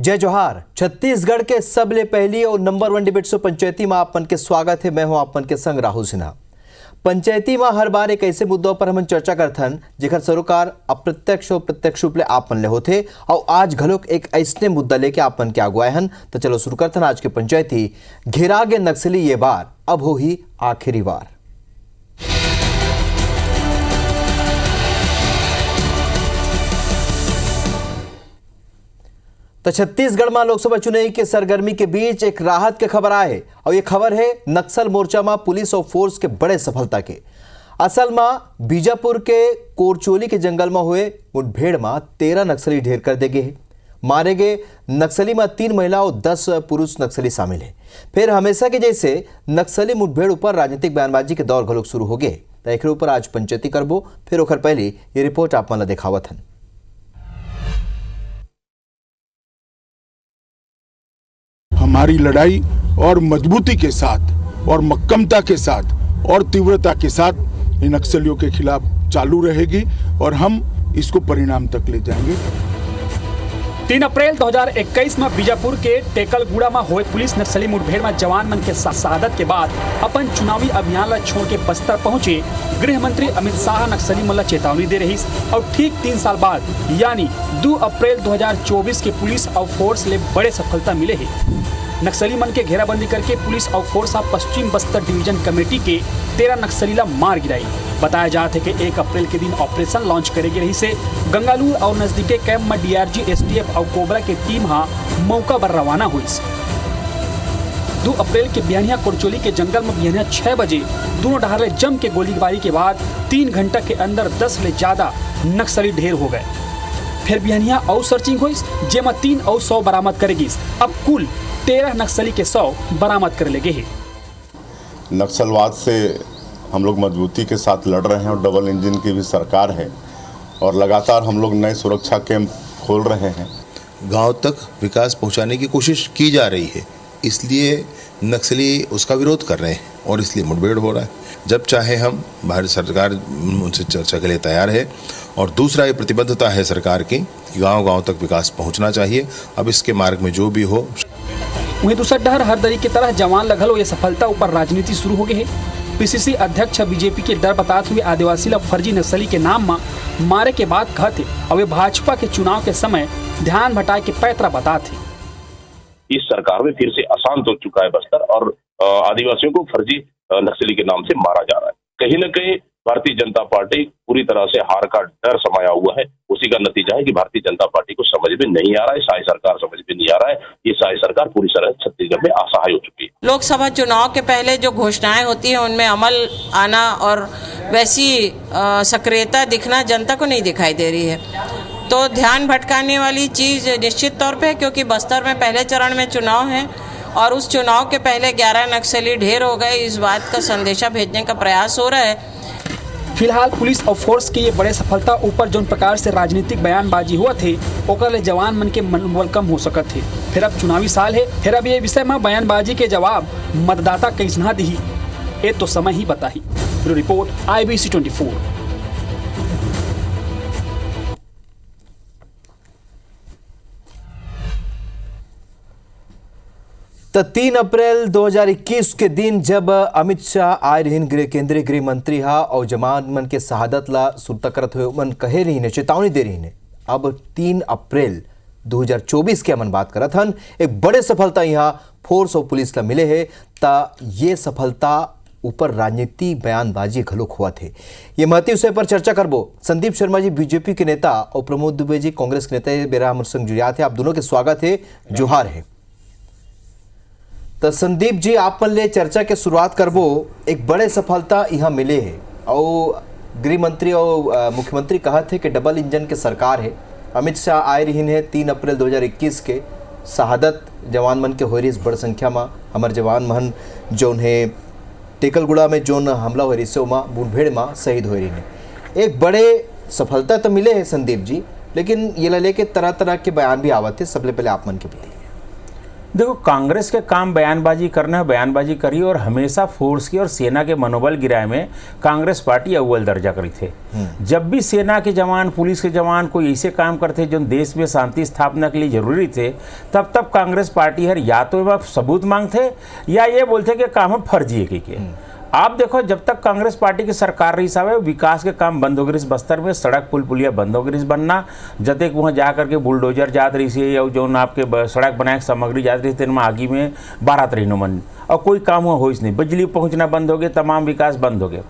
जय जोहार। छत्तीसगढ़ के सबले पहली और नंबर 1 डिबेट शो पंचायती में आपन के स्वागत है। मैं हूं आपन के संग राहुल सिन्हा। पंचायती में हर बार एक ऐसे मुद्दों पर हम चर्चा करथन जेकर सरोकार अप्रत्यक्ष और प्रत्यक्ष रूप ले आपन ले होते और आज घलोक एक ऐसने मुद्दा लेके आपन के आगुआए हन। तो चलो शुरू करथन आज के पंचायती। घेरा गे नक्सली ये बार अब हो ही आखिरी बार। तो छत्तीसगढ़ में लोकसभा चुनाव के सरगर्मी के बीच एक राहत के खबर आए और ये खबर है नक्सल मोर्चा में पुलिस और फोर्स के बड़े सफलता के। असल में बीजापुर के कोरचोली के जंगल में हुए मुठभेड़ में 13 नक्सली ढेर कर दे गए। मारे गए नक्सली में 3 महिला और 10 पुरुष नक्सली शामिल है। फिर हमेशा के जैसे नक्सली मुठभेड़ ऊपर राजनीतिक बयानबाजी के दौर घलोक शुरू हो गए। तो एक ऊपर आज पंचायती करबो, फिर ओखर पहले ये रिपोर्ट आप मन दिखावत हन। हमारी लड़ाई और मजबूती के साथ और मक्कमता के साथ और तीव्रता के साथ इन नक्सलियों के खिलाफ चालू रहेगी और हम इसको परिणाम तक ले जाएंगे। 3 अप्रैल 2021 में बीजापुर के टेकलगुड़ा में हुए पुलिस नक्सली मुठभेड़ में जवान मन के शहादत के बाद अपन चुनावी अभियान ला छोड़ के बस्तर पहुंचे गृह मंत्री अमित शाह नक्सली मन ला चेतावनी दे रही और ठीक 3 साल बाद यानी 2 अप्रैल 2024 के पुलिस और फोर्स ले बड़े सफलता मिले है। नक्सली मन के घेराबंदी करके पुलिस और force of Paschim Bastar division committee के 13 नक्सली ला मार गिराई। बताया जाता है कि 1 अप्रैल के दिन ऑपरेशन लॉन्च करेगी रही से गंगालूर और नजदीके कैंप में डीआरजी, एसटीएफ और कोबरा के टीम मौका पर रवाना हुई। 2 अप्रैल के बिहानिया कोरचोली के जंगल में बिहानिया 6 बजे दोनों डहार जम के गोलीबारी के बाद 3 घंटा के अंदर 10 ले ज्यादा नक्सली ढेर हो गए। फिर बिहानिया और सर्चिंग हुई जेमा 3 और 100 बरामद करेगी। अब कुल 13 नक्सली के 100 बरामद कर ले गए। नक्सलवाद से हम लोग मजबूती के साथ लड़ रहे हैं और डबल इंजन की भी सरकार है और लगातार हम लोग नए सुरक्षा कैंप खोल रहे हैं। गांव तक विकास पहुंचाने की कोशिश की जा रही है, इसलिए नक्सली उसका विरोध कर रहे हैं और इसलिए मुठभेड़ हो रहा है। जब चाहे हम भारत सरकार उनसे चर्चा के लिए तैयार है। और दूसरा ये प्रतिबद्धता है सरकार की कि गांव-गांव तक विकास पहुंचना चाहिए। अब इसके मार्ग में जो भी हो। वहीं दूसरा डहर हर दरी की तरह जवान लगल हो ये सफलता ऊपर राजनीति शुरू हो गई है। पीसीसी अध्यक्ष बीजेपी के डर बताते हुए आदिवासी ला फर्जी नक्सली के नाम में मारे के बाद कहते और वे भाजपा के चुनाव के समय ध्यान भटाए के पैतरा बताते। इस सरकार में फिर से अशांत हो चुका है बस्तर और आदिवासियों को फर्जी नक्सली के नाम से मारा जा रहा है। कहीं न कहीं भारतीय जनता पार्टी पूरी तरह से हार का डर समाया हुआ है। उसी का नतीजा है कि भारतीय जनता पार्टी को समझ में नहीं आ रहा है, शाही सरकार समझ में नहीं आ रहा है। ये शाही सरकार पूरी तरह छत्तीसगढ़ में असहाय हो चुकी है। लोकसभा चुनाव के पहले जो घोषणाएं होती है उनमें अमल आना और वैसी सक्रियता दिखना जनता को नहीं दिखाई दे रही है। तो ध्यान भटकाने वाली चीज निश्चित तौर पे है, क्योंकि बस्तर में पहले चरण में चुनाव है और उस चुनाव के पहले 11 नक्सली ढेर हो गए। इस बात का संदेशा भेजने का प्रयास हो रहा है। फिलहाल पुलिस और फोर्स की ये बड़े सफलता ऊपर जो प्रकार से राजनीतिक बयानबाजी हुआ थे ओकर ले जवान मन के मनोबल कम हो सकत थे। फिर अब चुनावी साल है, फिर अब ये विषय में बयानबाजी के जवाब मतदाता कैसना दी ये तो समय ही बताही। Report IBC 24। तो 3 अप्रैल 2021 के दिन जब अमित शाह आए रही केंद्रीय गृह मंत्री और जवान मन के शहादत ला सुरता करत हुए मन कहे रही ने, चेतावनी दे रही ने। अब 3 अप्रैल 2024 के मन बात करत हन। एक बड़े सफलता यहाँ फोर्स और पुलिस ला मिले है। ता ये सफलता ऊपर राजनीति बयानबाजी घलोक हुआ थे। ये महत्व विषय पर चर्चा करबो। संदीप शर्मा जी बीजेपी के नेता और प्रमोद दुबे जी कांग्रेस के नेता बेरा हमर संग जुड़िया थे। आप दोनों के स्वागत है, जोहार है। तो संदीप जी आप मन ले चर्चा के शुरुआत करबो। एक बड़े सफलता यहाँ मिले है और गृह मंत्री और मुख्यमंत्री कहा थे कि डबल इंजन के सरकार है। अमित शाह आए रही है 3 अप्रैल 2021 के शहादत जवान मन के हो रही बड़ संख्या में। हमारे जवान मन जो उन्हें टेकलगुड़ा में जो हमला हो रही से मुठभेड़ में शहीद हो रही है। एक बड़े सफलता तो मिले है संदीप जी, लेकिन ये लेके तरह तरह के बयान भी आवत थे। सबसे पहले आप मन के बताइए। देखो, कांग्रेस के काम बयानबाजी करना है, बयानबाजी करी, और हमेशा फोर्स की और सेना के मनोबल गिराए में कांग्रेस पार्टी अव्वल दर्जा करी थे। जब भी सेना के जवान, पुलिस के जवान कोई ऐसे काम करते जो देश में शांति स्थापना के लिए जरूरी थे, तब तब कांग्रेस पार्टी हर या तो सबूत मांगते या ये बोलते कि काम हम फर्जी है के। आप देखो, जब तक कांग्रेस पार्टी की सरकार रही साहब, विकास के काम बंद हो गए। इस बस्तर में सड़क पुल पुलिया बंद हो गई बनना, जब तक वहाँ जा करके बुलडोजर जात रही से या जो आपके सड़क बनाए सामग्री जात रही थी, आगे में 12 तरीनो मन और कोई काम हुआ हो नहीं, बिजली पहुंचना बंद हो गए, तमाम विकास बंद हो गए।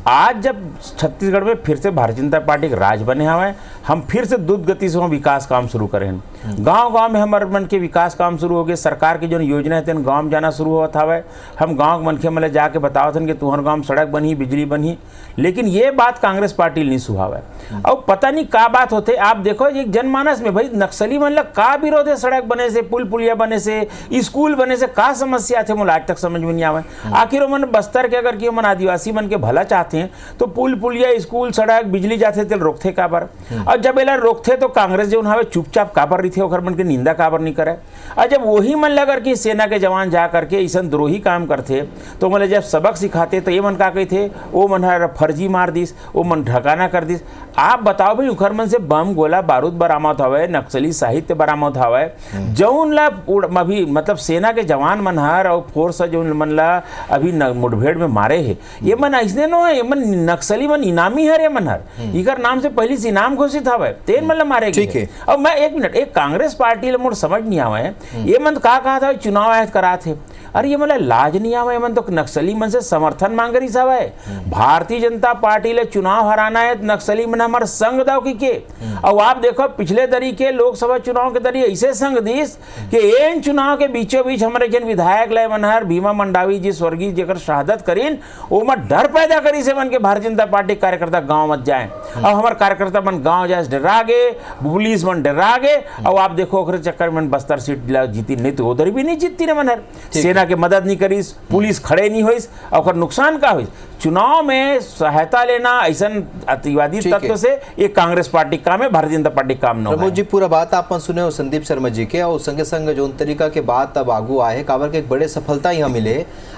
आज जब छत्तीसगढ़ में फिर से भारतीय जनता पार्टी का राज बने हुए, हम फिर से द्रुत गति से वहाँ विकास काम शुरू करें। गांव-गांव में हमारे मन के विकास काम शुरू हो गए। सरकार की जो योजना है तेन गांव में जाना शुरू हुआ था। हम गांव मन के मतलब जाके बताओ थे कि तुम्हारे गांव में सड़क बनी, बिजली बनी, लेकिन ये बात कांग्रेस पार्टी नहीं सुहाव है। अब पता नहीं का बात होते। आप देखो एक जनमानस में भाई नक्सली मतलब का विरोध है, सड़क बने से, पुल पुलिया बने से, स्कूल बने से का समस्या थे, मुझे आज तक समझ में नहीं आवे। आखिर मन बस्तर के अगर कि मन आदिवासी मन के भला चाहते हैं तो पुल पुलिया, स्कूल, सड़क, बिजली जाते थे रोकते काबर, और जब एला रोकते तो कांग्रेस जो उन्हें चुपचाप काबर रही थे, ओकर मन के निंदा काबर नहीं करे। और जब वही मन लगा कि सेना के जवान जा करके ऐसा द्रोही काम करते तो मतलब जब सबक सिखाते तो ये मन का कहते वो मन फर्जी मार दिस, वो मन ढकाना कर दिस। आप बताओ भाई उखर मन से बम गोला बारूद बरामद हवे, नक्सली साहित्य बरामद हवे, जौन ला अभी मतलब सेना के जवान मन हर और फोर्स जो मन ला अभी मुठभेड़ में मारे है, ये मन ऐसने नो है, ये मन नक्सली मन इनामी हर, ये मन हर इकर नाम से पहले से इनाम घोषित हवे, तेन मतलब मारे गए। अब मैं एक मिनट, एक कांग्रेस पार्टी मोड़ समझ नहीं आवे, ये मन का कहा था चुनाव आयत करा थे, अरे ये मतलब लाज नहीं आवे, मन तो नक्सली मन से समर्थन मांग रही सब है। भारतीय जनता पार्टी ले चुनाव हराना है, नक्सली मन हमारे संग दाव की के। अब आप देखो पिछले दरी के लोकसभा चुनाव के दरी ऐसे संग दीस कि इन चुनाव के बीचों बीच हमारे जन विधायक लय मनहर भीमा मंडावी जी स्वर्गीय जेकर शहादत करीन, वो मत डर पैदा करी से मन के भारतीय जनता पार्टी कार्यकर्ता गांव मत जाए। अब हमारे कार्यकर्ता मन गांव जाए डरा गए, पुलिस मन डरा गए। अब आप देखो ओकरे चक्कर में बस्तर सीट जीती नहीं तो उधर भी नहीं जीतती न मनहर, सेना के मदद नहीं करीस, पुलिस खड़े नहीं होइस, और नुकसान का होइस। चुनाव में सहायता लेना ऐसा अतिवादी तत्व से ये कांग्रेस पार्टी काम है, भारतीय जनता पार्टी काम न। प्रमोद जी पूरा बात आप सुने हो संदीप शर्मा जी के, और संगे संग जो तरीका के बात अब आगू आए काबर के एक बड़े सफलता यहाँ मिले,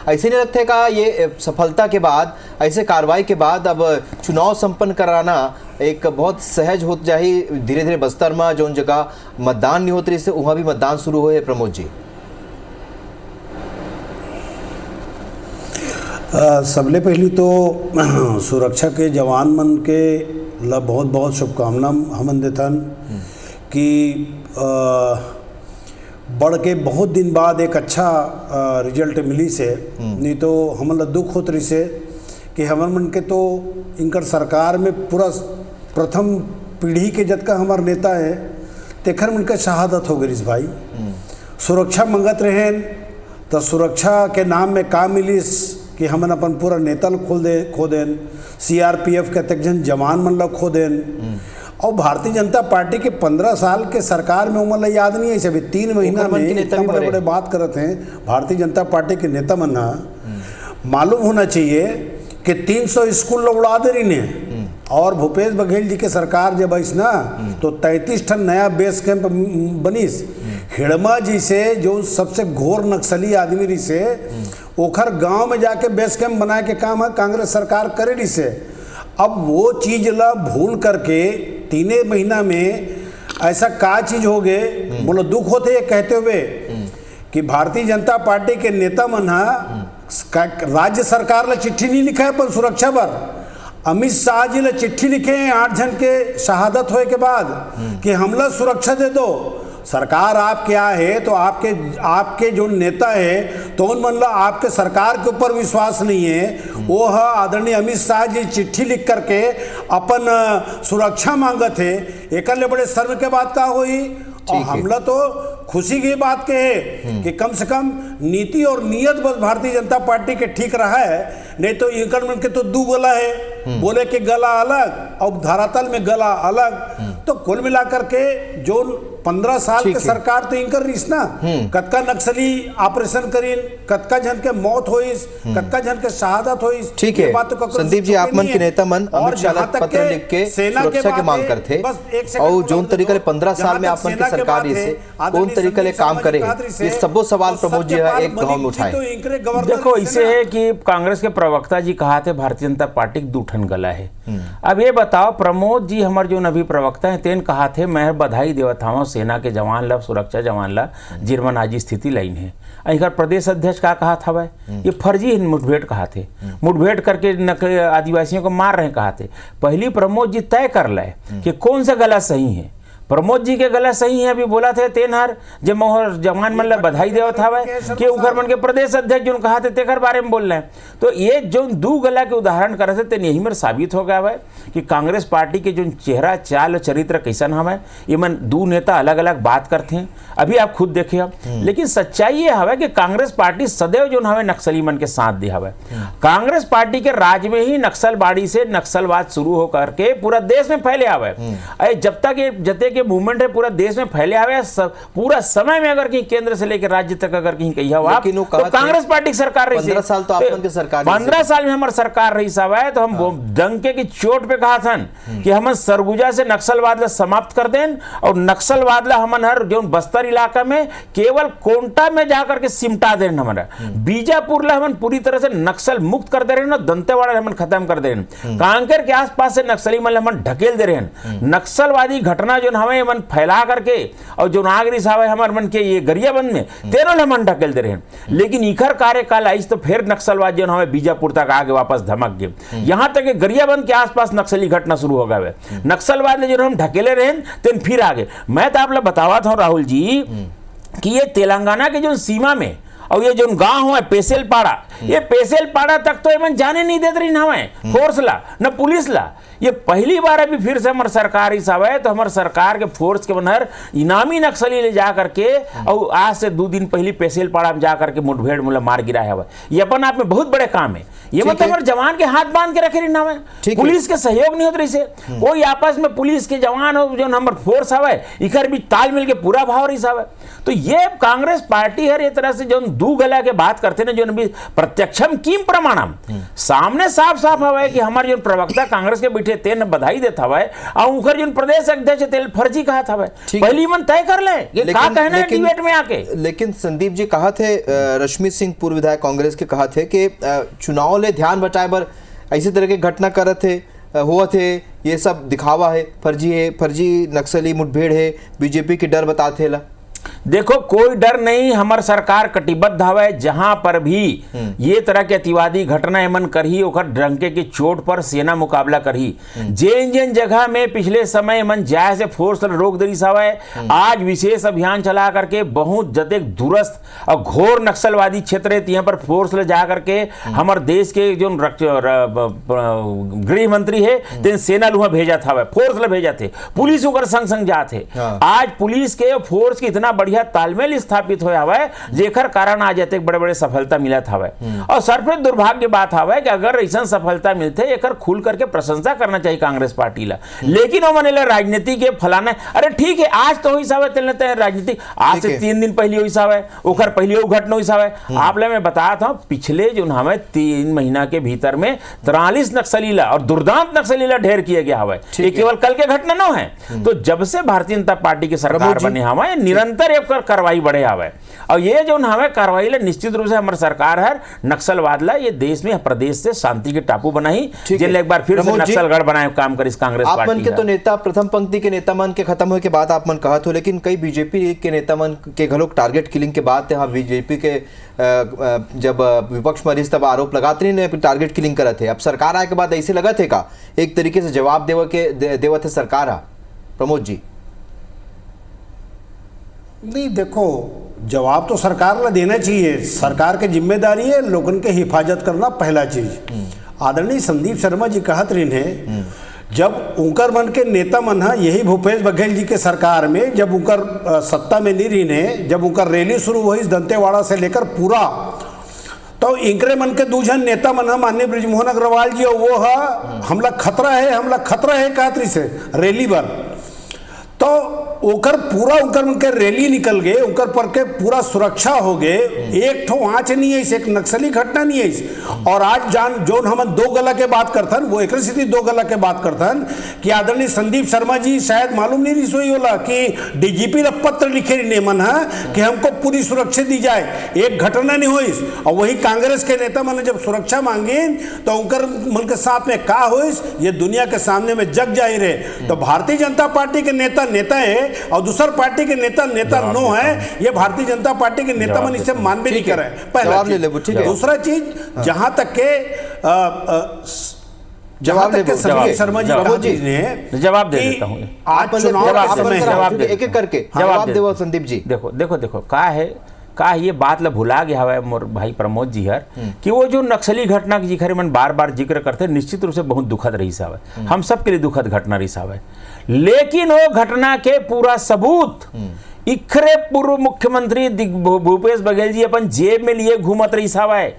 ऐसे नहीं लगते का ये सफलता के बाद ऐसे कार्रवाई के बाद अब चुनाव संपन्न कराना एक बहुत सहज होत जाही। धीरे धीरे बस्तर में जो जगह मतदान नहीं होत रही से वहाँ भी मतदान शुरू हुए। प्रमोद जी सबले पहली तो सुरक्षा के जवान मन के ला बहुत बहुत शुभकामना हमन देथन कि बढ़ के बहुत दिन बाद एक अच्छा रिजल्ट मिली से। नहीं तो हमन ला दुख होत रही से कि हमन मन के तो इनकर सरकार में पूरा प्रथम पीढ़ी के जतका हमार नेता है तेखर मन के शहादत हो गई भाई। सुरक्षा मंगत रहे तो सुरक्षा के नाम में का मिलिस कि हमन अपन पूरा नेतल खो देन, CRPF के तक जन जवान मन ला खो देन। और भारतीय जनता पार्टी के 15 साल के सरकार में उमर ला याद नहीं है, सभी 3 महीना में इतना बड़े बड़े बात करते हैं। भारतीय जनता पार्टी के नेता मन मालूम होना चाहिए कि 300 स्कूल उड़ा दे रही ने, और भूपेश बघेल जी के सरकार जब आई ना तो 33 ठन नया बेस कैंप बनीस। हिड़मा जी से जो सबसे घोर नक्सली आदमी रही से ओखर गांव में जाके बेस कैंप बनाए के काम है कांग्रेस सरकार करे रही से। अब वो चीज ला भूल करके 3 महीना में ऐसा का चीज हो गए, बोलो दुख होते ये कहते हुए कि भारतीय जनता पार्टी के नेता मन राज्य सरकार ला चिट्ठी नहीं लिखा है पर सुरक्षा पर। अमित शाह जी ने चिट्ठी लिखे हैं 8 जन के शहादत होए के बाद कि हमला सुरक्षा दे दो। सरकार आप क्या है तो आपके जो नेता है तो उन मन ला आपके सरकार के ऊपर विश्वास नहीं है। वो है आदरणीय अमित शाह जी चिट्ठी लिख करके अपन सुरक्षा मांगत है, एक बड़े शर्म के बात का हुई। और हमला तो खुशी की बात के है कि कम से कम नीति और नियत बस भारतीय जनता पार्टी के ठीक रहा है, नहीं तो इनकर मन के तो 2 गला है, बोले कि गला अलग और धरातल में गला अलग। तो कुल मिलाकर के जो 15 साल के सरकार तो इनकर रहीस ना, कतका नक्सली ऑपरेशन करीन, कतका जन के मौत होइस, कतका जन के शहादत होइस। ठीक है संदीप जी, आप मन के नेता मन अमित शाह पत्र लिख के सुरक्षा की मांग करते और जो तरीके 15 साल में आप मन की सरकार से कौन तरीके ले काम करे, ये सबो सवाल प्रमोद जी एक गांव में उठाए। देखो इसे है कि कांग्रेस के प्रवक्ता जी कहा थे भारतीय जनता पार्टी की दूठन गला है। अब ये बताओ प्रमोद जी हमारे जो नवी प्रवक्ता हैं तेन कहा थे मैं बधाई देवत हूँ सेना के जवान ला, सुरक्षा जवान ला जिरमन आजी स्थिति लाइन है। अगर प्रदेश अध्यक्ष का कहा था भाई ये फर्जी मुठभेड़ कहा थे, मुठभेड़ करके आदिवासियों को मार रहे कहा थे। पहली प्रमोद जी तय कर लाए कि कौन सा गला सही है। प्रमोद जी के गला सही है, अभी बोला थे तेनहर जब मोहर जवान मन ला बधाई देवत हवे कि उखर मन के प्रदेश अध्यक्ष जो कहा थे तेकर बारे में बोल रहे हैं। तो ये जो दू गला के उदाहरण करे थे तेन यही में साबित हो गया है कि कांग्रेस पार्टी के जो चेहरा चाल चरित्र कैसन हवे, ये मन दू नेता अलग अलग बात करते हैं। अभी आप खुद देखिए, लेकिन सच्चाई ये हवे कि कांग्रेस पार्टी सदैव जो हमें नक्सली मन के साथ दे हवे। कांग्रेस पार्टी के राज में ही नक्सलबाड़ी से नक्सलवाद शुरू होकर के पूरा देश में फैले हवे। जब तक ये जते के मूवमेंट है पूरा देश में फैले हुए, पूरा समय में अगर कहीं केंद्र से लेकर राज्य तक अगर कहीं कही हुआ तो कांग्रेस पार्टी की सरकार रही। 15 साल तो आपन के सरकार, 15 साल में हमारी सरकार रही साहब है। तो हम डंके की चोट पे कहा था कि हम सरगुजा से नक्सलवाद ला समाप्त कर दें और नक्सलवाद ला हम हर जो बस्तर इलाका में केवल कोंटा में जाकर के सिमटा दें, हमारा बीजापुर ला हम पूरी तरह से नक्सल मुक्त कर दे रहे हैं, दंतेवाड़ा हम खत्म कर दे रहे हैं, कांकेर के आसपास से नक्सली मन हम ढकेल दे रहे हैं। नक्सलवादी घटना जो हमें मन फैला करके और जो नागरी साहब हमारे मन के ये गरियाबंद में तेरह मन ढकेल दे रहे हैं। लेकिन इखर कार्यकाल आई तो फिर नक्सलवाद जो हमें बीजापुर तक आगे वापस धमक गए, यहां तक कि गरियाबंद के आसपास नक्सली घटना शुरू हो गए। नक्सलवाद जो हम ढकेले रहे तेन फिर आगे। मैं तो आप लोग बतावा था राहुल जी कि ये तेलंगाना के जो सीमा में और ये जो गांव है पेसेलपाड़ा, ये पेसेलपाड़ा तक तो मन जाने नहीं देते रही हमें फोर्स ला न पुलिस ला। ये पहली बार अभी फिर से हमारे सरकार हिसाब है तो हमारे सरकार के फोर्स के बनहर इनामी नक्सली ले जा करके और आज से 2 दिन पहले पेसेलपाड़ा में जा करके मुठभेड़ मतलब मार गिराया हुआ। ये अपन आप में बहुत बड़े काम है। ये मतलब हमारे जवान के हाथ बांध के रखे रही ना, पुलिस के सहयोग नहीं होता रही से कोई आपस में पुलिस के जवान हो जो नंबर फोर्स हवे इखर भी तालमेल के पूरा भाव रही साहब। तो ये कांग्रेस पार्टी हर एक तरह से जो दू गला के बात करते ना जो प्रत्यक्षम कीम प्रमाणम सामने साफ साफ हवा कि हमारे जो प्रवक्ता कांग्रेस के बैठे तेन बधाई देता हुआ और उखर जो प्रदेश अध्यक्ष तेल फर्जी कहा था पहली मन तय कर ले ये क्या कहना है डिबेट में आके। लेकिन संदीप जी कहा थे, रश्मि सिंह पूर्व विधायक कांग्रेस के कहा थे कि चुनाव ले ध्यान बचाए बर ऐसे तरह के घटना कर थे हुआ थे, ये सब दिखावा है, फर्जी नक्सली मुठभेड़ है, बीजेपी की डर बताते ला। देखो कोई डर नहीं, हमार सरकार कटिबद्ध हवे जहां पर भी ये तरह के अतिवादी घटना मन करही ओकर डंके की चोट पर सेना मुकाबला करही। जेन जेन जगह में पिछले समय मन जाए से फोर्स रोक दरी हवे, आज विशेष अभियान चला करके बहुत जतेक दूरस्थ और घोर नक्सलवादी क्षेत्र है यहाँ पर फोर्स ले जा करके हमार देश के जो गृह मंत्री है तेन सेना लुहा भेजा था, फोर्स ले भेजा थे, पुलिस ओकर संग संग जाते। आज पुलिस के फोर्स की इतना बढ़िया तालमेल स्थापित होया हुआ है जेकर कारण आज तक बड़े बड़े सफलता मिलत हवे। और सर्वप्रथम दुर्भाग्य बात हवे कि अगर ऐसा सफलता मिलते एकर खुल करके प्रशंसा करना चाहिए कांग्रेस पार्टी ला। लेकिन वो मने राजनीति के फलाना, अरे ठीक है आज तो हुई सावे तेलते हैं राजनीति, आज से 3 दिन पहले हुई सावे ओकर पहले वो घटना हुई सावे। आप ले मैं बताया था पिछले जो हमें 3 महीना के भीतर में 43 नक्सलीला और दुर्दांत नक्सलीला ढेर किया गया हवे, ये केवल कल के घटना न है। तो जब से भारतीय जनता पार्टी की सरकार बने हवे निरंतर कार्रवाई बढ़े आवे और ये जो हमें कार्रवाई ले निश्चित रूप से हमारी सरकार है नक्सलवाद ला ये देश में प्रदेश से शांति के टापू बनाई जिले एक बार फिर से नक्सलगढ़ बनाए काम कर इस कांग्रेस आप पार्टी मन के तो नेता प्रथम पंक्ति के नेता मन के खत्म होने के बाद आप मन कहा तो, लेकिन कई बीजेपी के नेता मन के घलोक टारगेट किलिंग के बाद बीजेपी के जब विपक्ष में तब आरोप लगाते नहीं टारगेट किलिंग करे थे। अब सरकार आए के बाद ऐसे लगा थे का एक तरीके से जवाब देवा थे सरकार आ प्रमोद जी? नहीं देखो जवाब तो सरकार ला देना चाहिए, सरकार की जिम्मेदारी है लोगन के हिफाजत करना पहला चीज। आदरणीय संदीप शर्मा जी कहत रहे हैं जब उनकर मन के नेता मन है यही भूपेश बघेल जी के सरकार में जब उनकर सत्ता में नहीं रही जब उनकर रैली शुरू हुई दंतेवाड़ा से लेकर पूरा तो इंकरे मन के दूजन नेता मन है माननीय बृजमोहन अग्रवाल जी और वो है हमला खतरा है कहत रही से रैली पर। तो ओकर पूरा उनकर उनके रैली निकल गए, उनकर पर के पूरा सुरक्षा हो गए, एक ठो आँच नहीं है, एक नक्सली घटना नहीं है। और आज जान जो हम दो गला के बात करथन, वो एक स्थिति दो गला के बात करथन कि आदरणीय संदीप शर्मा जी शायद मालूम नहीं सोई होला कि डीजीपी ने पत्र लिखे नेमन है कि हमको पूरी सुरक्षा दी जाए, एक घटना नहीं हुई। और वही कांग्रेस के नेता मन जब सुरक्षा मांगी तो उनकर मन के साथ में का हुई, ये दुनिया के सामने में जग जाहिर है। तो भारतीय जनता पार्टी के नेता नेता है और दूसर पार्टी के नेता नेता नो है, ये भारतीय जनता पार्टी के नेता मन इसे मान भी नहीं कर रहे। पहला चीज। दूसरा चीज, जहां तक के जवाब दे संदीप शर्मा जी ने जवाब दे देता हूँ, आज चुनाव एक एक करके जवाब देवो संदीप जी। देखो का ये बात ला भुला गया हवा मोर भाई प्रमोद जी हर कि वो जो नक्सली घटना की जिक्र मन बार बार जिक्र करते निश्चित रूप से बहुत दुखद रही सावे, हम सब के लिए दुखद घटना रही सावे, लेकिन वो घटना के पूरा सबूत इखरे पूर्व मुख्यमंत्री भूपेश बघेल जी अपन जेब में लिए घूमत रही सावाय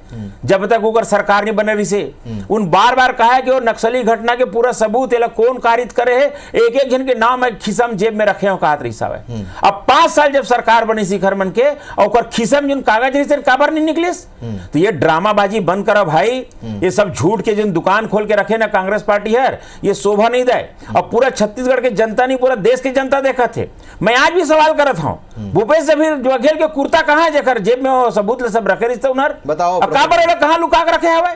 जब तक ऊपर सरकार नहीं बने रही से। उन बार बार कहा है कि वो नक्सली घटना के पूरा सबूत एला कौन कारित करे है, एक एक जन के नाम खिसम जेब में रखे हो कहा रही सावाय। अब 5 साल जब सरकार बनी शिखर मन के और खिसम जिन कागज रही से काबर नहीं निकलिस, तो ये ड्रामाबाजी बंद करो भाई, ये सब झूठ के जिन दुकान खोल के रखे ना कांग्रेस पार्टी है, ये शोभा नहीं दे। और पूरा छत्तीसगढ़ के जनता नहीं पूरा देश की जनता देखा थे। मैं आज भी सवाल करत हूं, भूपेश बघेल के कुर्ता कहाँ है जेकर जेब में वो सबूत ले सब रखे रिश्ते उनर बताओ काबर कहाँ लुका के रखे हवे,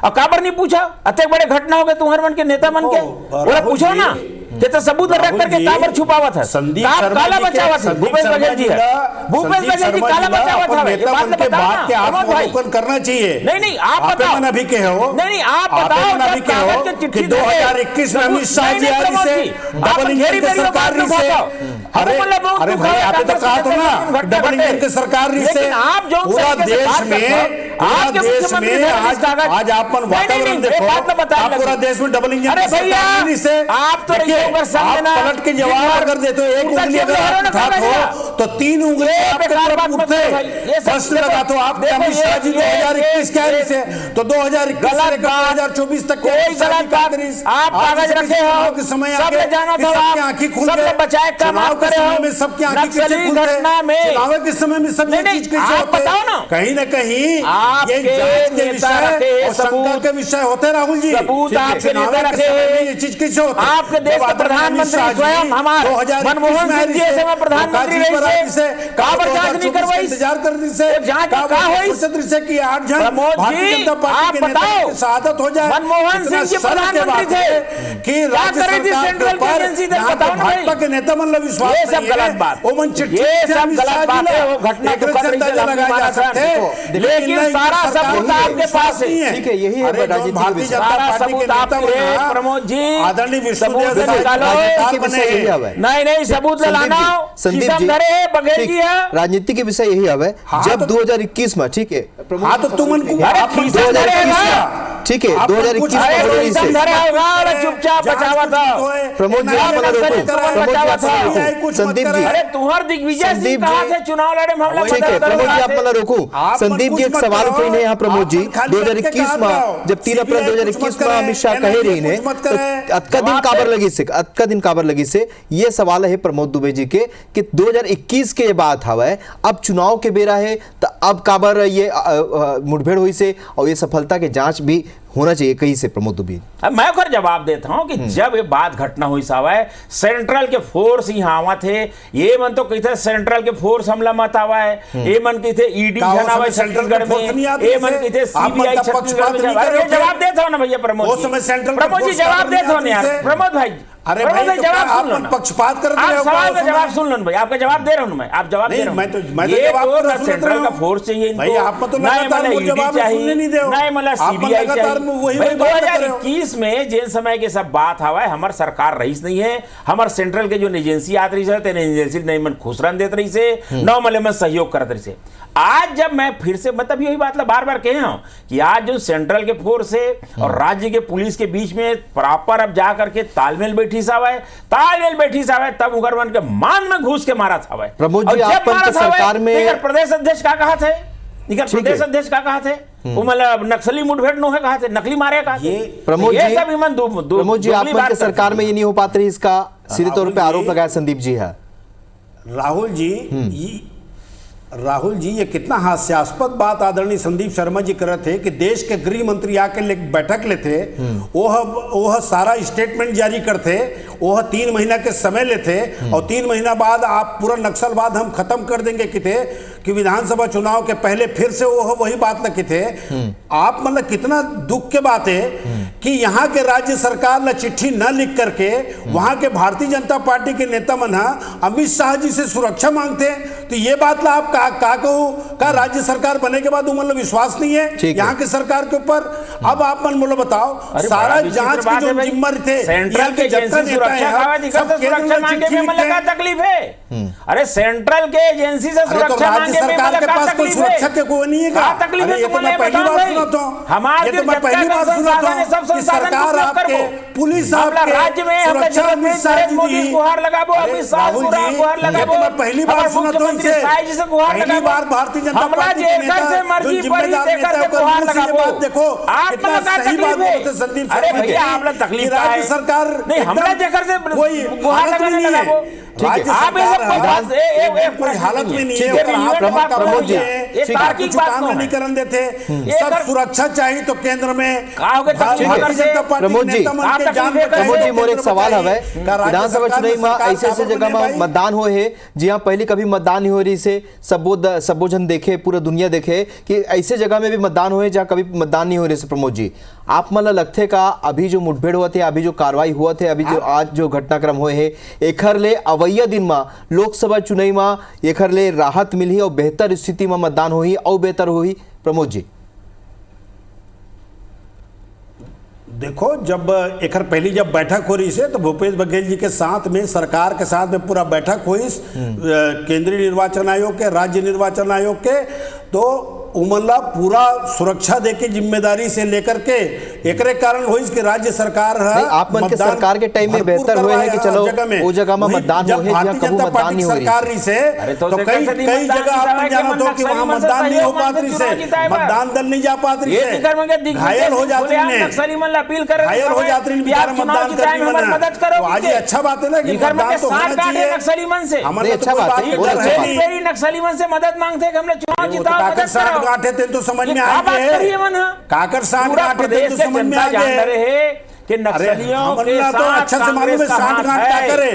और काबर नहीं पूछा अतक बड़े घटना हो गए तुम्हारे मन के नेता मन के, बोला पूछो ना तो सबूत रख करके काबर छुपावत है, काला बचावत है भूपेश बघेल जी, भूपेश बघेल जी काला बचावत है। ये बात बताओ ना आत्मावलोकन करना चाहिए। नहीं आप बताओ, अभी के हो नहीं आप बताओ अभी के हो कि 2021 में अमित शाह जी से डबल इंजन की सरकार से, अरे भाई आपने तो कहा तो ना डबल इंजन की सरकार से पूरा देश में आज आप वातावरण देखो, आप पूरा देश में डबल इंजन की सरकार से आप पलट के जवाब अगर देते हो, एक उंगली अगर उठाते हो तो 3 उंगली आपके तरफ उठते, प्रश्न लगा तो आप अमित शाह जी 2021 कह से तो 2024 तक कोई गलत बात नहीं, आप कागज रखे हो के समय सब जाना था, सबकी आंखें खुल गई, बचाए काम आप करे हो में सबकी आंखें कैसे खुल गई, चुनाव के समय में सब ये चीज कैसे होता है, बताओ ना कहीं ना कहीं ये जांच के विषय और शंका के विषय होते राहुल जी, सबूत आपके नेता रखे ये चीज कैसे होता है। आपके देश के प्रधानमंत्री स्वयं हमारे मनमोहन सिंह जी ऐसे में प्रधानमंत्री रहे से काबर जांच नहीं करवाई, इंतजार कर दी से जांच का होई सत्र से कि 8 जन भारतीय जनता पार्टी के नेता की शहादत हो जाए। मनमोहन सिंह जी प्रधानमंत्री थे कि राज्य सरकार पर भाजपा के नेता मन विश्वास, ये सब गलत बात, ये सब गलत बात है, वो घटना दुखद रही से लगा सकते, लेकिन सारा सबूत आपके पास है। ठीक है, यही है भारतीय जनता पार्टी के नेता प्रमोद जी आदरणीय सबूत निकालो, नहीं सबूत लाना, संदीप जी बघेल जी है राजनीति के विषय यही हवे। जब 2021 में ठीक है तो तुमन को 2021 ठीक है 2021 में चुपचाप बचावा था प्रमोद जी आप रोको, संदीप जी अरे तुम्हार दिग्विजय सिंह कहाँ थे चुनाव लड़े मामला, ठीक है प्रमोद जी आप मला रोको, संदीप जी एक सवाल उठे ने यहाँ प्रमोद जी 2021 में जब 3 अप्रैल 2021 में अमित शाह कहे रही ने तो अतका दिन काबर लगी से ये सवाल है प्रमोद दुबे जी के कि 2021 के बात हवा, अब चुनाव के बेरा है तो अब काबर ये मुठभेड़ हुई से और ये सफलता के जांच भी होना चाहिए कहीं से प्रमोद दुबे। अब मैं कर जवाब देता हूं कि जब ये बात घटना हुई सावा है सेंट्रल के फोर्स यहाँ आवा थे, ये मन तो कहते सेंट्रल के फोर्स हमला मत आवा है, ये मन कहते ईडी जनावा छत्तीसगढ़ में, ये मन कहते सीबीआई छत्तीसगढ़ में। जवाब देता हूं ना भैया प्रमोद जी जवाब देता हूं यार प्रमोद भाई, अरे भाई तो जवाब सुन लो, पक्षपात कर आप सवाल का जवाब सुन लो भाई, आपका जवाब दे रहा हूं मैं, आप जवाब दे रहा हूं, ये तो सेंट्रल का फोर्स चाहिए इनको, भाई आप तो लगातार वो जवाब सुनने नहीं दे, नहीं मतलब सीबीआई चाहिए। 2021 में जिन समय के सब बात हवा हमार सरकार रहीस नहीं है, हमार सेंट्रल के जो एजेंसी आत रही से एजेंसी नहीं मन खुश रन देत रही से नौ मले में सहयोग करत रही से। आज जब मैं फिर से मतलब यही बात बार बार कहे हूं कि आज जो सेंट्रल के फोर्स है और राज्य के पुलिस के बीच में प्रॉपर अब जा करके तालमेल बैठी सावा है, तालमेल बैठी सावा है, तब उगरवन के मान में घुस के मारा था। प्रमोद जी आप सरकार में प्रदेश अध्यक्ष का कहा थे, प्रदेश अध्यक्ष का कहा थे वो मतलब नक्सली मुठभेड़ नो है कहा थे, नकली मारे कहा थे। प्रमोद जी प्रमोद जी आप सरकार में ये नहीं हो पाते, इसका सीधे तौर पे आरोप लगाया संदीप जी है। राहुल जी ये कितना हास्यास्पद बात आदरणीय संदीप शर्मा जी कर रहे थे कि देश के गृह मंत्री आके बैठक लेते, वह सारा स्टेटमेंट जारी करते, वह 3 महीना के समय लेते और 3 महीना बाद आप पूरा नक्सलवाद हम खत्म कर देंगे कि विधानसभा चुनाव के पहले फिर से वही बात न थे। आप मतलब कितना दुख के बात है कि यहाँ के राज्य सरकार न चिट्ठी न लिख करके वहां के भारतीय जनता पार्टी के नेता मन अमित शाह जी से सुरक्षा मांगते हैं। तो ये बात ला आप का राज्य सरकार बने के बाद मतलब विश्वास नहीं है यहाँ के सरकार के ऊपर। अब आप मन बोलो बताओ, सारा जांच की जो जिम्मेदारी थे सेंट्रल के एजेंसी तकलीफ है। अरे सेंट्रल के एजेंसी से सुरक्षा मांगे सरकार के पास कोई सुरक्षा के कोई नहीं है। तकलीफ है मैं पहली बार सुना हमारे पहली बार सुना कि सरकार आपके पुलिस राज्य में मोदी गुहार लगाबो, अमित शाह गुहार लगाबो, पहली बार सुना तो पहली बार भारतीय जनता पार्टी के नेता जो जिम्मेदार नेता को बात देखो कितना सही बात बोलते संदीप शर्मा जी। आप लोग तकलीफ राज्य सरकार नहीं हमरा जेकर से कोई गुहार लगाने लगाबो। राज्य सरकार कोई हालत में नहीं है। प्रमोद जी तार्किक बात नहीं करने देते, सब सुरक्षा चाहिए तो केंद्र में भारतीय जनता पार्टी प्रमोद जी मोर एक सवाल हवे, विधानसभा चुनाव में ऐसे जगह में मतदान हुए है जहाँ पहले कभी मतदान नहीं हो रही से सबो जन देखे, पूरा दुनिया देखे कि ऐसे जगह में भी मतदान हुए जहाँ कभी मतदान नहीं हो रही से। प्रमोद जी आप मतलब लगते का अभी जो मुठभेड़ हुआ थे, अभी जो कार्रवाई हुआ थे, अभी जो आज जो घटनाक्रम हुए है एखर ले अवैया दिन में लोकसभा चुनाव में एखर ले राहत मिली और बेहतर स्थिति में मतदान हुई और बेहतर हुई। प्रमोद जी देखो, जब एकर पहली जब बैठक हो रही से तो भूपेश बघेल जी के साथ में सरकार के साथ में पूरा बैठक हुई केंद्रीय निर्वाचन आयोग के, राज्य निर्वाचन आयोग के, तो उमला पूरा सुरक्षा देके जिम्मेदारी से लेकर के एकरे कारण हुई कि राज्य सरकार आप मन के सरकार के टाइम में बेहतर हुए हैं कि चलो वो जगह में मतदान हो है जहां कभी मतदान नहीं हो रही सरकार से, तो कई जगह आप जाना तो कि वहां मतदान नहीं हो पात रही से, मतदान दल नहीं जा पात रही से, घायल हो जाते हैं, घायल हो जाते हैं बिचारा मतदान करने में। आज अच्छा बात है ना कि मतदान तो होना चाहिए। नक्सली मन से हमारे अच्छा बात है, नक्सली मन से मदद मांगते हैं कि हमने चुनाव जिताओ। गांठे थे तो समझ में आ गए, काकर साठ गांठे थे तो समझ में आ गए कि नक्सलियों के साथ तो अच्छा से मालूम है साठ गांठ क्या करे,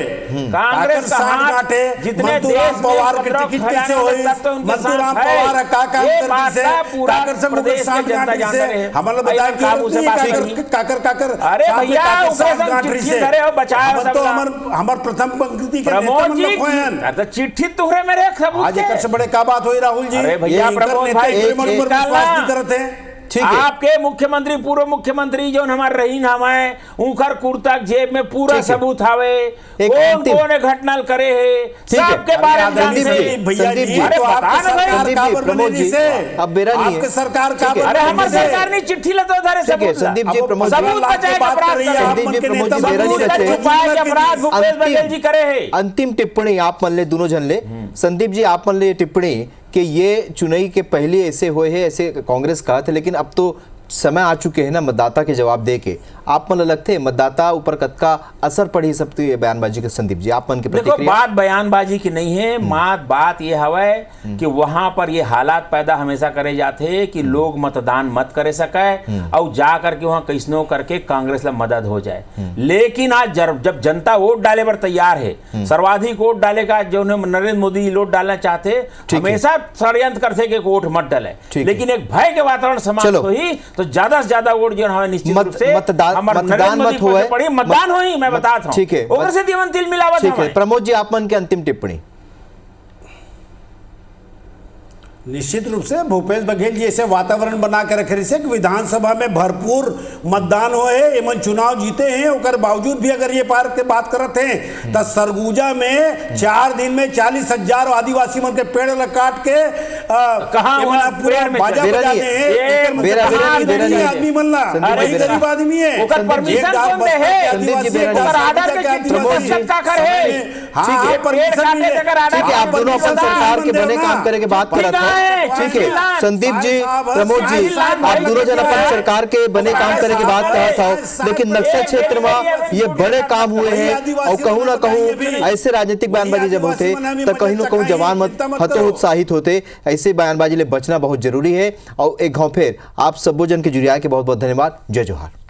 कांग्रेस का साठ गांठे जितने मंतूराम पवार के टिकट कैसे हुई, मंतूराम पवार का काम करने से काकर से मुझे साठ गांठ से हमारे बताया कि काकर अरे भैया साठ गांठ से बचाया तो हमार प्रथम पंक्ति के नेता मन लोग हैं। तो चिट्ठी तुहरे मेरे सबूत आज एक से बड़े का बात हुई राहुल जी। अरे भैया प्रमोद भाई विश्वास नहीं करते हैं। आपके मुख्यमंत्री पूर्व मुख्यमंत्री जो हमारे रहीन हमें उनकर कुर्ता जेब में पूरा सबूत हवे, कौन कौन घटना करे है सबके बारे में जानते हैं भैया जी। अरे प्रमोद जी अब बेरा नहीं है सरकार का, अरे हमारी सरकार ने चिट्ठी लेते उधर सबूत संदीप जी प्रमोद सबूत बचाए अपराध, संदीप जी प्रमोद जी बेरा नहीं बचे अपराध भूपेश बघेल जी करे है। अंतिम टिप्पणी आप मन ले दोनों जन ले, संदीप जी आप मन ले टिप्पणी कि ये चुनाई के पहले ऐसे हुए हैं, ऐसे कांग्रेस कहा था, लेकिन अब तो समय आ चुके हैं ना मतदाता के जवाब दे के, आप मन लगते हैं मतदाता ऊपर कतका असर पड़ी सब तो ये बयानबाजी के। संदीप जी आप मन की प्रतिक्रिया। बात बयानबाजी की नहीं है, बात ये हवा कि वहां पर ये हालात पैदा हमेशा करे जाते हैं कि लोग मतदान मत करे सके और जा करके वहां कैसनो करके कांग्रेस ला मदद हो जाए। लेकिन आज जब जनता वोट डाले पर तैयार है, सर्वाधिक वोट डालेगा जो नरेंद्र मोदी वोट डालना चाहते, हमेशा षड्यंत्र करते कि वोट मत डाले, लेकिन एक भय के वातावरण समाज को ही तो ज्यादा से ज्यादा वोट जो हमें निश्चित रूप से मतदान मत हुआ, मतदान हुई, मैं बताता हूं ठीक है, उधर से दीवन तिल मिलावट है। प्रमोद जी आप मन के अंतिम टिप्पणी। निश्चित रूप से भूपेश बघेल जी ऐसे वातावरण बना के रखे रही कि विधानसभा में भरपूर मतदान हुए, एमन चुनाव जीते हैं, उसके बावजूद भी अगर ये पार के बात करते हैं तो सरगुजा में 4 दिन में 40,000 आदिवासी मन के पेड़ काट के आदमी बनला, वही गरीब आदमी है, आप दोनों अपन सरकार के बने काम करे के बात करते हैं। ठीक है संदीप जी, प्रमोद जी, आप दोनों जन अपन सरकार के बने काम करे की बात कहा था, लेकिन नक्सल क्षेत्र में ये बड़े काम हुए हैं और कहूँ ना कहूँ ऐसे राजनीतिक बयानबाजी जब होते तो कहीं ना कहीं जवान मत हतोत्साहित होते। ऐसे बयानबाजी ले बचना बहुत जरूरी है। और एक गाँव फिर आप सबो जन के जुड़िया के बहुत बहुत धन्यवाद। जय जोहार।